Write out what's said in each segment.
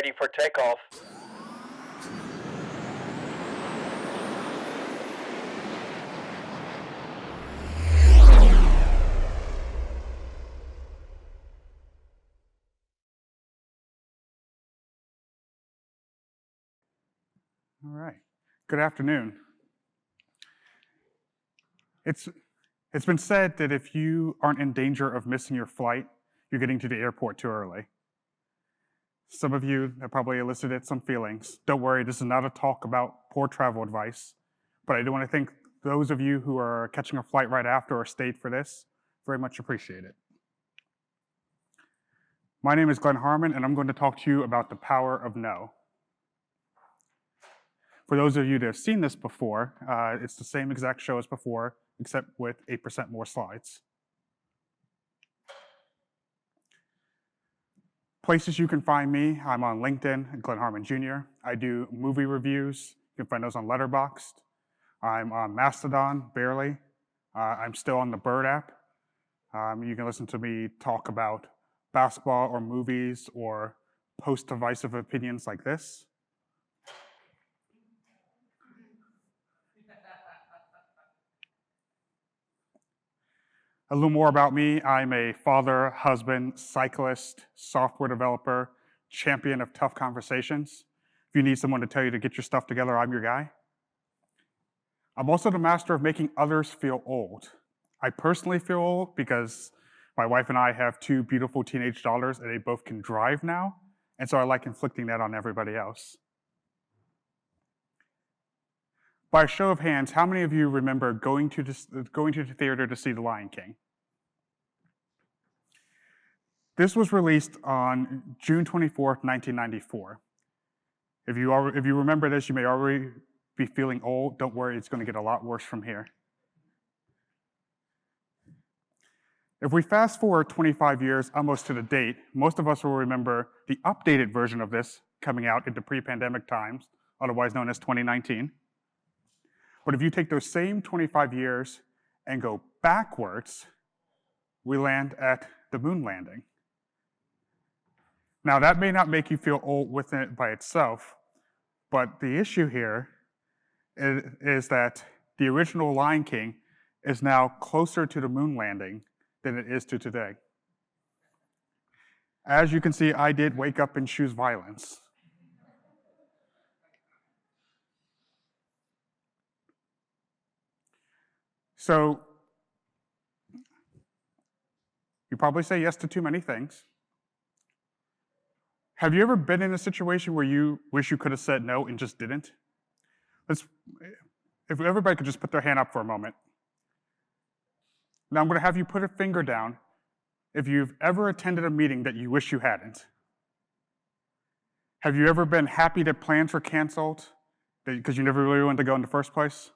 ready for takeoff. All right. Good afternoon. It's been said that if you aren't in danger of missing your flight, you're getting to the airport too early. Some of you have probably elicited some feelings. Don't worry, this is not a talk about poor travel advice, but I do want to thank those of you who are catching a flight right after or stayed for this. Very much appreciate it. My name is Glenn Harmon, and I'm going to talk to you about the power of no. For those of you that have seen this before, it's the same exact show as before, except with 8% more slides. Places you can find me, I'm on LinkedIn, Glenn Harmon Jr. I do movie reviews. You can find those on Letterboxd. I'm on Mastodon, barely. I'm still on the Bird app. You can listen to me talk about basketball or movies or post divisive opinions like this. A little more about me. I'm a father, husband, cyclist, software developer, champion of tough conversations. If you need someone to tell you to get your stuff together, I'm your guy. I'm also the master of making others feel old. I personally feel old because my wife and I have two beautiful teenage daughters and they both can drive now, and so I like inflicting that on everybody else. By a show of hands, how many of you remember going to the theater to see The Lion King? This was released on June 24th, 1994. If you remember this, you may already be feeling old. Don't worry, it's going to get a lot worse from here. If we fast forward 25 years, almost to the date, most of us will remember the updated version of this coming out into pre-pandemic times, otherwise known as 2019. But if you take those same 25 years and go backwards, we land at the moon landing. Now, that may not make you feel old within it by itself, but the issue here is that the original Lion King is now closer to the moon landing than it is to today. As you can see, I did wake up and choose violence. So, you probably say yes to too many things. Have you ever been in a situation where you wish you could have said no and just didn't? If everybody could just put their hand up for a moment. Now I'm going to have you put a finger down if you've ever attended a meeting that you wish you hadn't. Have you ever been happy that plans were canceled because you never really wanted to go in the first place?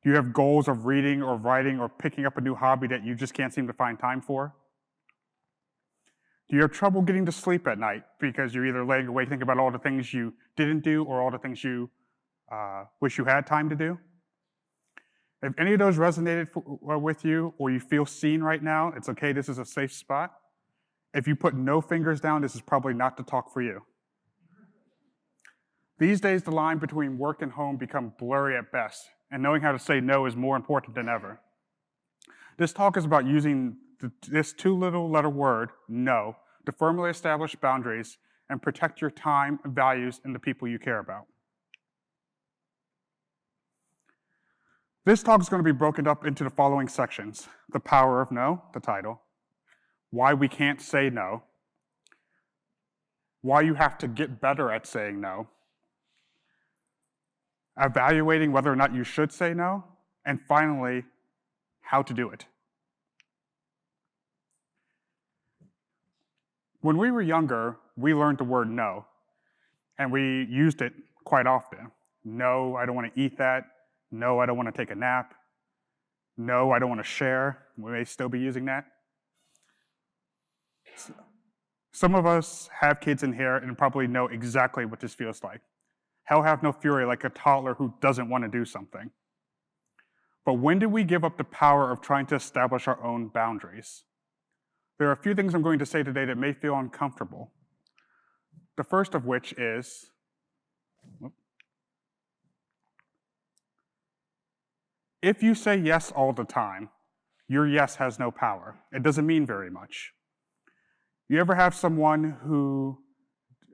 Do you have goals of reading or writing or picking up a new hobby that you just can't seem to find time for? Do you have trouble getting to sleep at night because you're either laying awake thinking about all the things you didn't do or all the things you wish you had time to do? If any of those resonated with you or you feel seen right now, it's okay, this is a safe spot. If you put no fingers down, this is probably not the talk for you. These days, the line between work and home become blurry at best, and knowing how to say no is more important than ever. This talk is about using this two-little letter word, no, to firmly establish boundaries and protect your time, values, and the people you care about. This talk is going to be broken up into the following sections: the power of no, the title, why we can't say no, why you have to get better at saying no, evaluating whether or not you should say no, and finally, how to do it. When we were younger, we learned the word no, and we used it quite often. No, I don't want to eat that. No, I don't want to take a nap. No, I don't want to share. We may still be using that. Some of us have kids in here and probably know exactly what this feels like. Hell have no fury, like a toddler who doesn't want to do something. But when do we give up the power of trying to establish our own boundaries? There are a few things I'm going to say today that may feel uncomfortable. The first of which is, if you say yes all the time, your yes has no power. It doesn't mean very much. You ever have someone who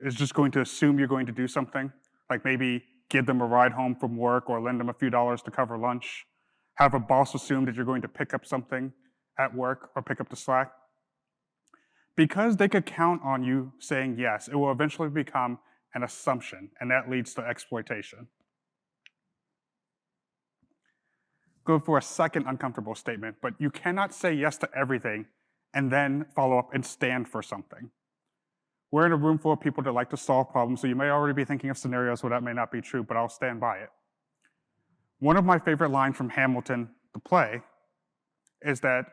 is just going to assume you're going to do something? Like maybe give them a ride home from work or lend them a few dollars to cover lunch? Have a boss assume that you're going to pick up something at work or pick up the slack? Because they could count on you saying yes, it will eventually become an assumption, and that leads to exploitation. Go for a second uncomfortable statement, but you cannot say yes to everything and then follow up and stand for something. We're in a room full of people that like to solve problems, so you may already be thinking of scenarios where that may not be true, but I'll stand by it. One of my favorite lines from Hamilton, the play, is that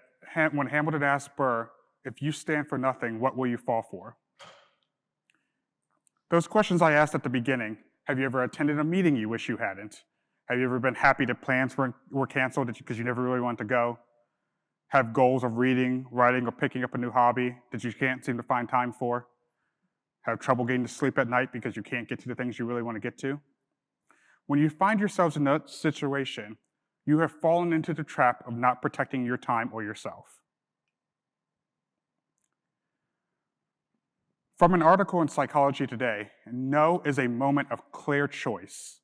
when Hamilton asks Burr, if you stand for nothing, what will you fall for? Those questions I asked at the beginning, have you ever attended a meeting you wish you hadn't? Have you ever been happy that plans were canceled because you never really wanted to go? Have goals of reading, writing, or picking up a new hobby that you can't seem to find time for? Have trouble getting to sleep at night because you can't get to the things you really want to get to? When you find yourselves in that situation, you have fallen into the trap of not protecting your time or yourself. From an article in Psychology Today, no is a moment of clear choice.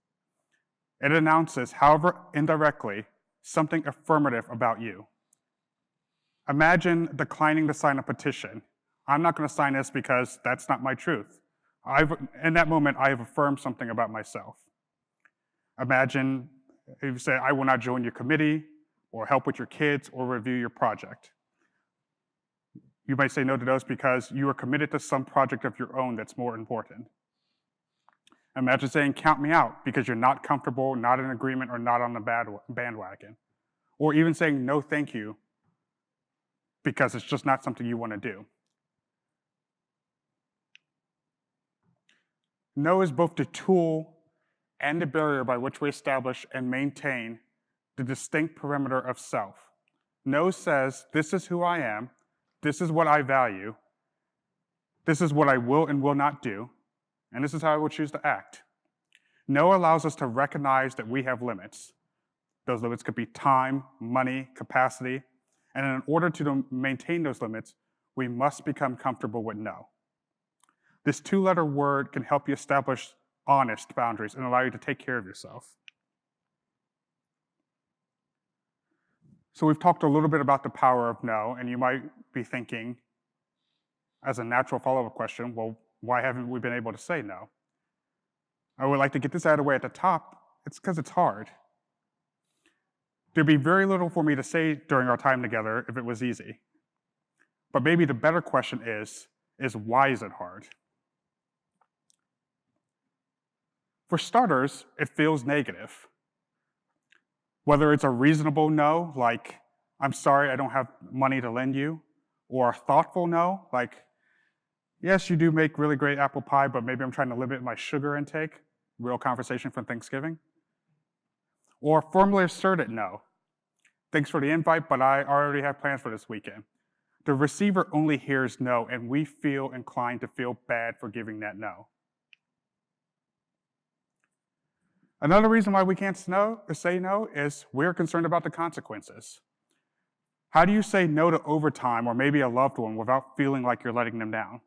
It announces, however indirectly, something affirmative about you. Imagine declining to sign a petition. I'm not going to sign this because that's not my truth. In that moment, I have affirmed something about myself. Imagine if you say, I will not join your committee, or help with your kids, or review your project. You might say no to those because you are committed to some project of your own that's more important. Imagine saying, count me out, because you're not comfortable, not in agreement, or not on the bandwagon. Or even saying no thank you, because it's just not something you want to do. No is both the tool and the barrier by which we establish and maintain the distinct perimeter of self. No says, this is who I am, this is what I value, this is what I will and will not do, and this is how I will choose to act. No allows us to recognize that we have limits. Those limits could be time, money, capacity, and in order to maintain those limits, we must become comfortable with no. This two-letter word can help you establish honest boundaries and allow you to take care of yourself. So we've talked a little bit about the power of no, and you might be thinking, as a natural follow-up question, well, why haven't we been able to say no? I would like to get this out of the way at the top. It's because it's hard. There'd be very little for me to say during our time together if it was easy. But maybe the better question is why is it hard? For starters, it feels negative. Whether it's a reasonable no, like, I'm sorry, I don't have money to lend you, or a thoughtful no, like, yes, you do make really great apple pie, but maybe I'm trying to limit my sugar intake, real conversation from Thanksgiving. Or formally asserted no. Thanks for the invite, but I already have plans for this weekend. The receiver only hears no, and we feel inclined to feel bad for giving that no. Another reason why we can't say no is we're concerned about the consequences. How do you say no to overtime or maybe a loved one without feeling like you're letting them down?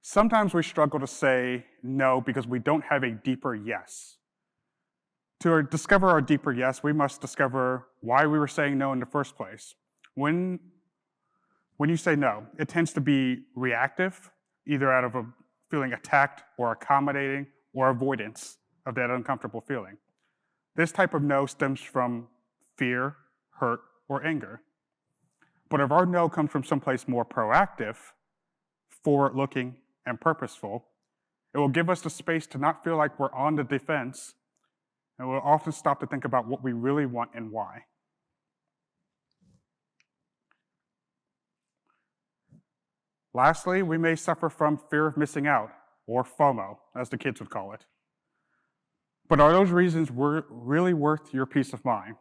Sometimes we struggle to say no because we don't have a deeper yes. To discover our deeper yes, we must discover why we were saying no in the first place. When you say no, it tends to be reactive, either out of a feeling attacked or accommodating or avoidance of that uncomfortable feeling. This type of no stems from fear, hurt, or anger. But if our no comes from someplace more proactive, forward-looking, and purposeful, it will give us the space to not feel like we're on the defense, and we'll often stop to think about what we really want and why. Lastly, we may suffer from fear of missing out, or FOMO, as the kids would call it. But are those reasons really worth your peace of mind?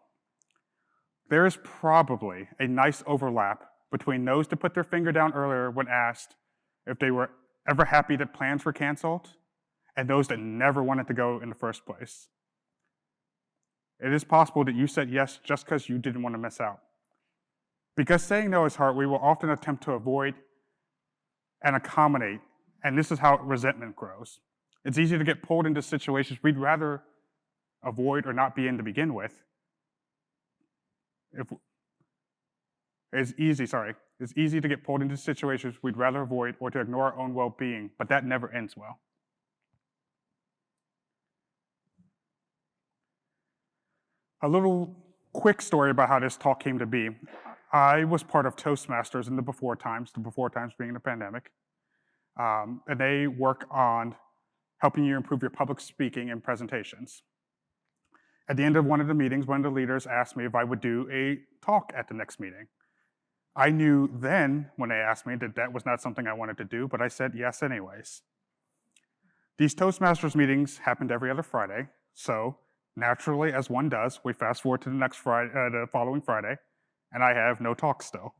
There is probably a nice overlap between those that put their finger down earlier when asked if they were ever happy that plans were canceled, and those that never wanted to go in the first place. It is possible that you said yes just because you didn't want to miss out. Because saying no is hard, we will often attempt to avoid and accommodate, and this is how resentment grows. It's easy to get pulled into situations we'd rather avoid or not be in to begin with. It's easy to get pulled into situations we'd rather avoid or to ignore our own well-being, but that never ends well. A little quick story about how this talk came to be. I was part of Toastmasters in the before times being the pandemic, and they work on helping you improve your public speaking and presentations. At the end of one of the meetings, one of the leaders asked me if I would do a talk at the next meeting. I knew then, when they asked me, that that was not something I wanted to do, but I said yes anyways. These Toastmasters meetings happened every other Friday, so naturally, as one does, we fast forward to the next Friday, the following Friday, and I have no talk still.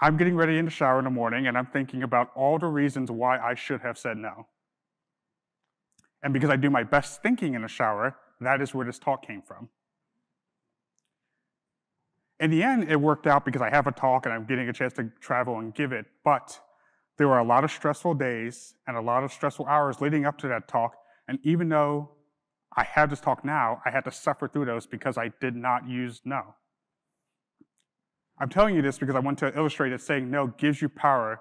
I'm getting ready in the shower in the morning, and I'm thinking about all the reasons why I should have said no. And because I do my best thinking in the shower, that is where this talk came from. In the end, it worked out because I have a talk and I'm getting a chance to travel and give it, but there were a lot of stressful days and a lot of stressful hours leading up to that talk, and even though I have this talk now, I had to suffer through those because I did not use no. I'm telling you this because I want to illustrate that saying no gives you power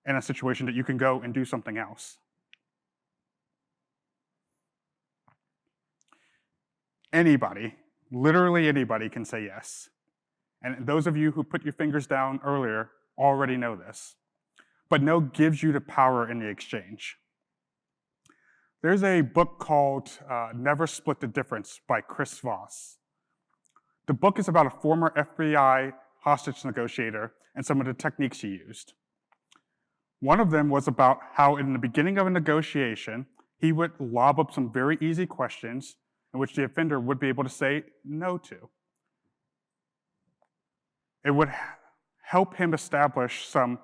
in a situation that you can go and do something else. Anybody, literally anybody, can say yes. And those of you who put your fingers down earlier already know this. But no gives you the power in the exchange. There's a book called Never Split the Difference by Chris Voss. The book is about a former FBI hostage negotiator and some of the techniques he used. One of them was about how in the beginning of a negotiation, he would lob up some very easy questions in which the offender would be able to say no to. It would help them establish some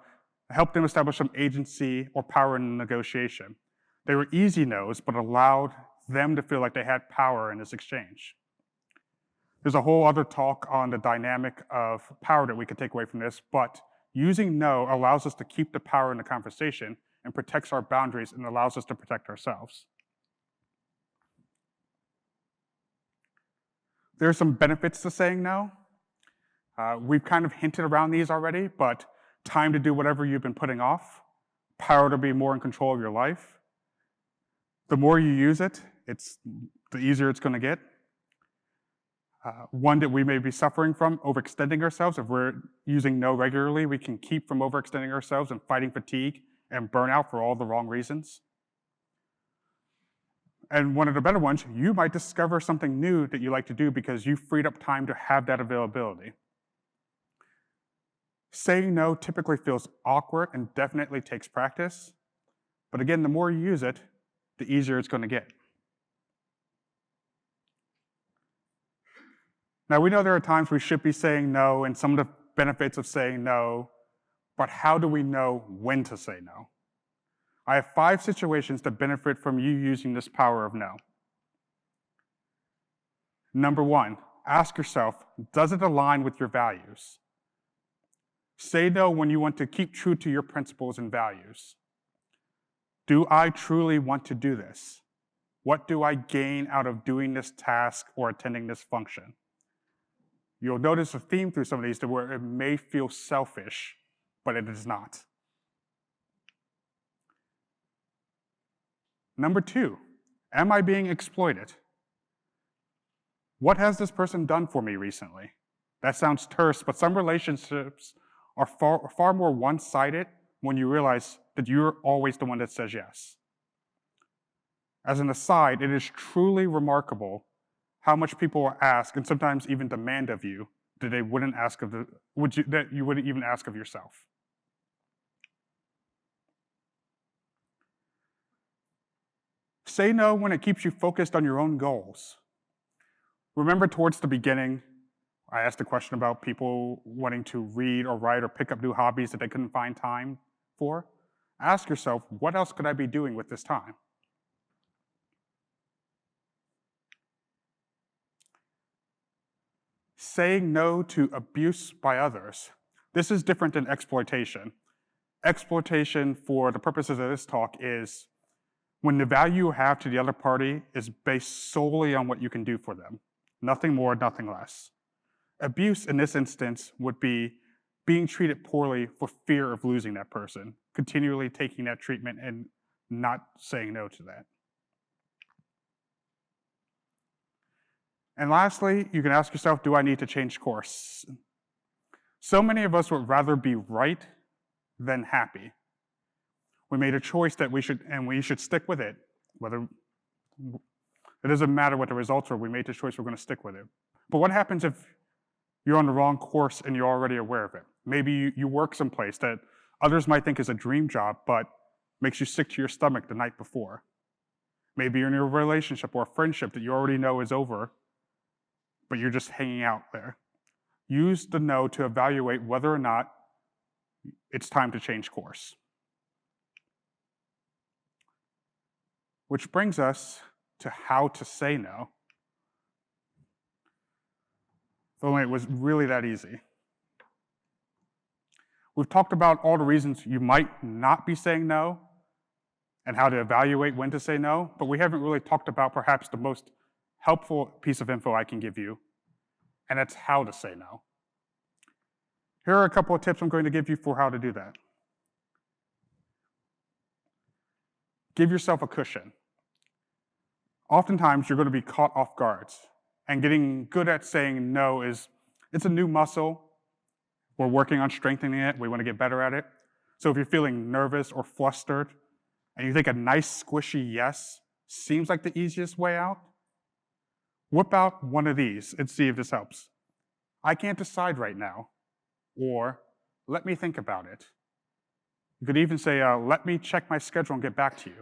agency or power in the negotiation. They were easy no's, but allowed them to feel like they had power in this exchange. There's a whole other talk on the dynamic of power that we could take away from this, but using no allows us to keep the power in the conversation and protects our boundaries and allows us to protect ourselves. There are some benefits to saying no. We've kind of hinted around these already, but time to do whatever you've been putting off, power to be more in control of your life. The more you use it, the easier it's going to get. One that we may be suffering from, overextending ourselves. If we're using no regularly, we can keep from overextending ourselves and fighting fatigue and burnout for all the wrong reasons. And one of the better ones, you might discover something new that you like to do because you freed up time to have that availability. Saying no typically feels awkward and definitely takes practice. But again, the more you use it, the easier it's going to get. Now, we know there are times we should be saying no and some of the benefits of saying no, but how do we know when to say no? I have 5 situations that benefit from you using this power of no. Number 1, ask yourself, does it align with your values? Say no when you want to keep true to your principles and values. Do I truly want to do this? What do I gain out of doing this task or attending this function? You'll notice a theme through some of these to where it may feel selfish, but it is not. Number 2, am I being exploited? What has this person done for me recently? That sounds terse, but some relationships are far more one-sided when you realize that you're always the one that says yes. As an aside, it is truly remarkable how much people will ask and sometimes even demand of you that they wouldn't ask that you wouldn't even ask of yourself. Say no when it keeps you focused on your own goals. Remember towards the beginning, I asked a question about people wanting to read or write or pick up new hobbies that they couldn't find time for. Ask yourself, what else could I be doing with this time? Saying no to abuse by others. This is different than exploitation. Exploitation, for the purposes of this talk, is when the value you have to the other party is based solely on what you can do for them. Nothing more, nothing less. Abuse in this instance would be being treated poorly for fear of losing that person, continually taking that treatment and not saying no to that. And lastly, you can ask yourself, do I need to change course? So many of us would rather be right than happy. We made a choice that we should stick with it. It doesn't matter what the results are, we made the choice, we're going to stick with it. But what happens if you're on the wrong course and you're already aware of it? Maybe you work someplace that others might think is a dream job, but makes you sick to your stomach the night before. Maybe you're in a relationship or a friendship that you already know is over, but you're just hanging out there. Use the no to evaluate whether or not it's time to change course. Which brings us to how to say no. If only it was really that easy. We've talked about all the reasons you might not be saying no and how to evaluate when to say no, but we haven't really talked about perhaps the most helpful piece of info I can give you, and that's how to say no. Here are a couple of tips I'm going to give you for how to do that. Give yourself a cushion. Oftentimes, you're going to be caught off guard, and getting good at saying no it's a new muscle. We're working on strengthening it. We want to get better at it. So if you're feeling nervous or flustered, and you think a nice squishy yes seems like the easiest way out, whip out one of these and see if this helps. I can't decide right now, or let me think about it. You could even say, let me check my schedule and get back to you.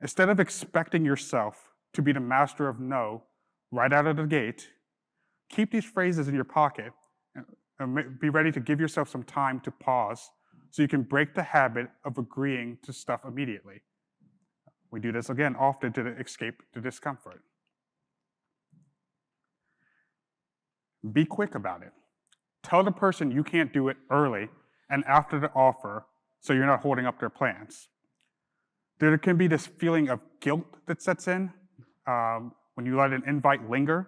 Instead of expecting yourself to be the master of no right out of the gate, keep these phrases in your pocket and be ready to give yourself some time to pause so you can break the habit of agreeing to stuff immediately. We do this again often to escape the discomfort. Be quick about it. Tell the person you can't do it early and after the offer so you're not holding up their plans. There can be this feeling of guilt that sets in when you let an invite linger,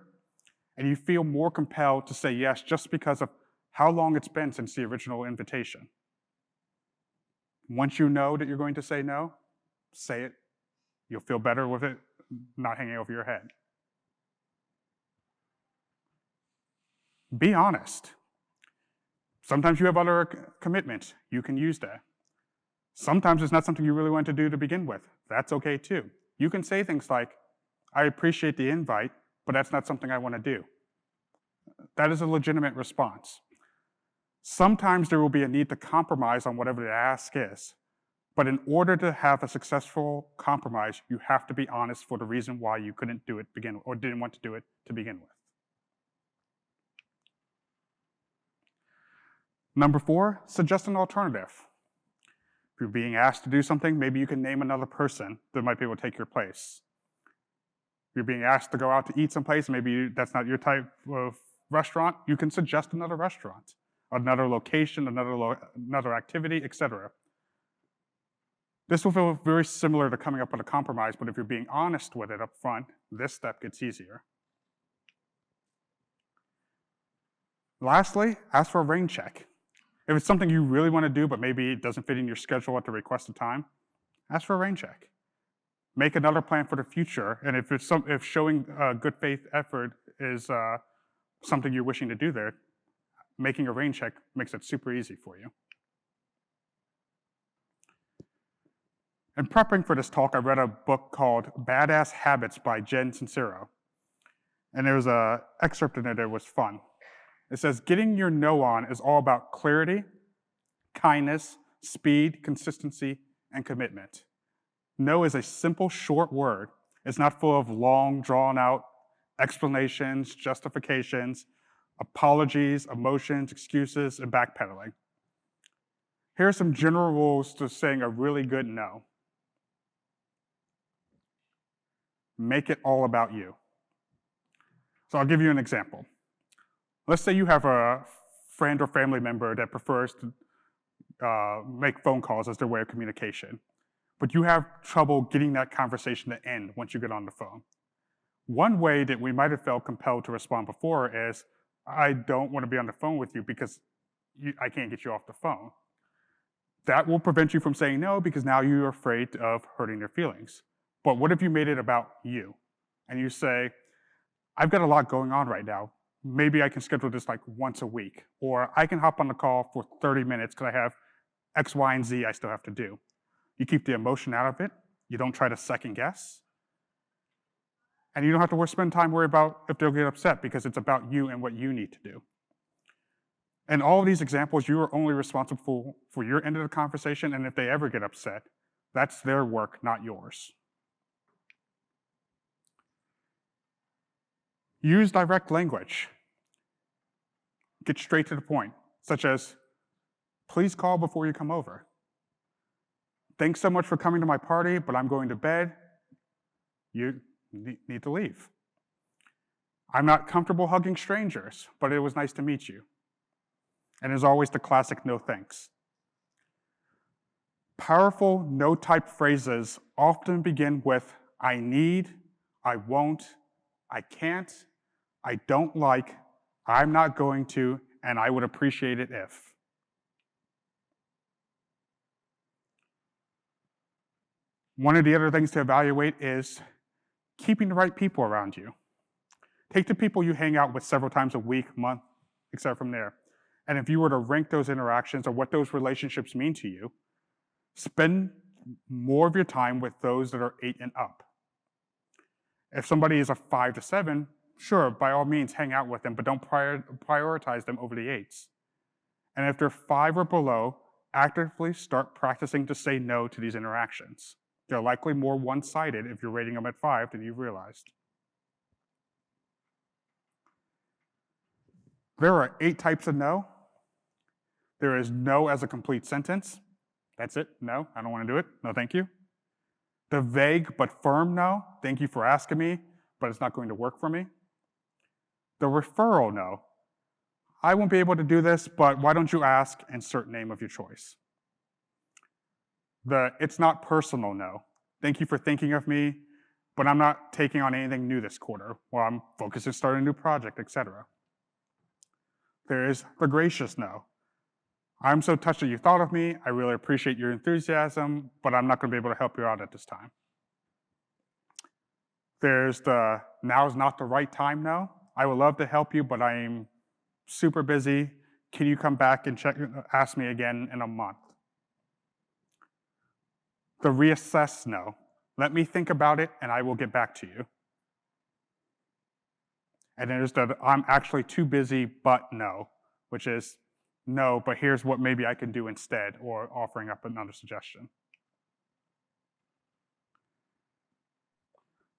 and you feel more compelled to say yes just because of how long it's been since the original invitation. Once you know that you're going to say no, say it. You'll feel better with it not hanging over your head. Be honest. Sometimes you have other commitments. You can use that. Sometimes it's not something you really want to do to begin with. That's okay too. You can say things like, I appreciate the invite, but that's not something I want to do. That is a legitimate response. Sometimes there will be a need to compromise on whatever the ask is, but in order to have a successful compromise, you have to be honest for the reason why you couldn't do it or didn't want to do it to begin with. Number 4, suggest an alternative. If you're being asked to do something, maybe you can name another person that might be able to take your place. If you're being asked to go out to eat someplace, maybe that's not your type of restaurant, you can suggest another restaurant, another location, another activity, etc. This will feel very similar to coming up with a compromise, but if you're being honest with it up front, this step gets easier. Lastly, ask for a rain check. If it's something you really want to do, but maybe it doesn't fit in your schedule at the requested time, ask for a rain check. Make another plan for the future, and if showing good faith effort is something you're wishing to do there, making a rain check makes it super easy for you. In prepping for this talk, I read a book called Badass Habits by Jen Sincero, and there was an excerpt in it that was fun. It says, getting your no on is all about clarity, kindness, speed, consistency, and commitment. No is a simple, short word. It's not full of long, drawn-out explanations, justifications, apologies, emotions, excuses, and backpedaling. Here are some general rules to saying a really good no. Make it all about you. So I'll give you an example. Let's say you have a friend or family member that prefers to make phone calls as their way of communication, but you have trouble getting that conversation to end once you get on the phone. One way that we might have felt compelled to respond before is, I don't want to be on the phone with you because I can't get you off the phone. That will prevent you from saying no because now you're afraid of hurting their feelings. But what if you made it about you? And you say, I've got a lot going on right now. Maybe I can schedule this like once a week, or I can hop on the call for 30 minutes because I have X, Y, and Z I still have to do. You keep the emotion out of it. You don't try to second guess. And you don't have to spend time worrying about if they'll get upset because it's about you and what you need to do. In all of these examples, you are only responsible for your end of the conversation, and if they ever get upset, that's their work, not yours. Use direct language. Get straight to the point, such as, please call before you come over. Thanks so much for coming to my party, but I'm going to bed. You need to leave. I'm not comfortable hugging strangers, but it was nice to meet you. And as always, the classic no thanks. Powerful no-type phrases often begin with I need, I won't, I can't, I don't like, I'm not going to, and I would appreciate it if. One of the other things to evaluate is keeping the right people around you. Take the people you hang out with several times a week, month, etc. from there. And if you were to rank those interactions or what those relationships mean to you, spend more of your time with those that are 8 and up. If somebody is a 5 to 7, sure, by all means, hang out with them, but don't prioritize them over the 8s. And if they're 5 or below, actively start practicing to say no to these interactions. They're likely more one-sided if you're rating them at 5 than you've realized. There are 8 types of no. There is no as a complete sentence. That's it. No, I don't want to do it. No, thank you. The vague but firm no. Thank you for asking me, but it's not going to work for me. The referral no. I won't be able to do this, but why don't you ask, insert name of your choice. The it's not personal no. Thank you for thinking of me, but I'm not taking on anything new this quarter, or I'm focused on starting a new project, etc. There is the gracious no. I'm so touched that you thought of me. I really appreciate your enthusiasm, but I'm not going to be able to help you out at this time. There's the now's not the right time no. I would love to help you, but I'm super busy. Can you come back and ask me again in a month? The reassess no. Let me think about it and I will get back to you. And there's the I'm actually too busy, but no, which is no, but here's what maybe I can do instead, or offering up another suggestion.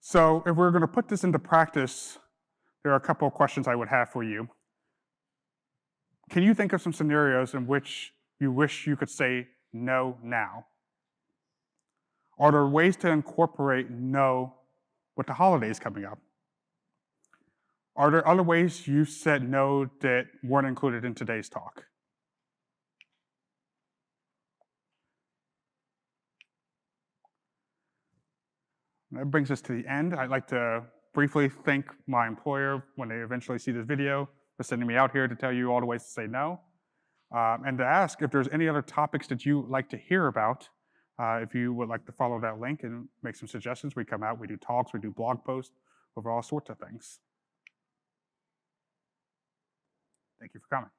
So if we're going to put this into practice, there are a couple of questions I would have for you. Can you think of some scenarios in which you wish you could say no now? Are there ways to incorporate no with the holidays coming up? Are there other ways you said no that weren't included in today's talk? That brings us to the end. I'd like to briefly thank my employer when they eventually see this video for sending me out here to tell you all the ways to say no, and to ask if there's any other topics that you like to hear about. If you would like to follow that link and make some suggestions, we come out, we do talks, we do blog posts over all sorts of things. Thank you for coming.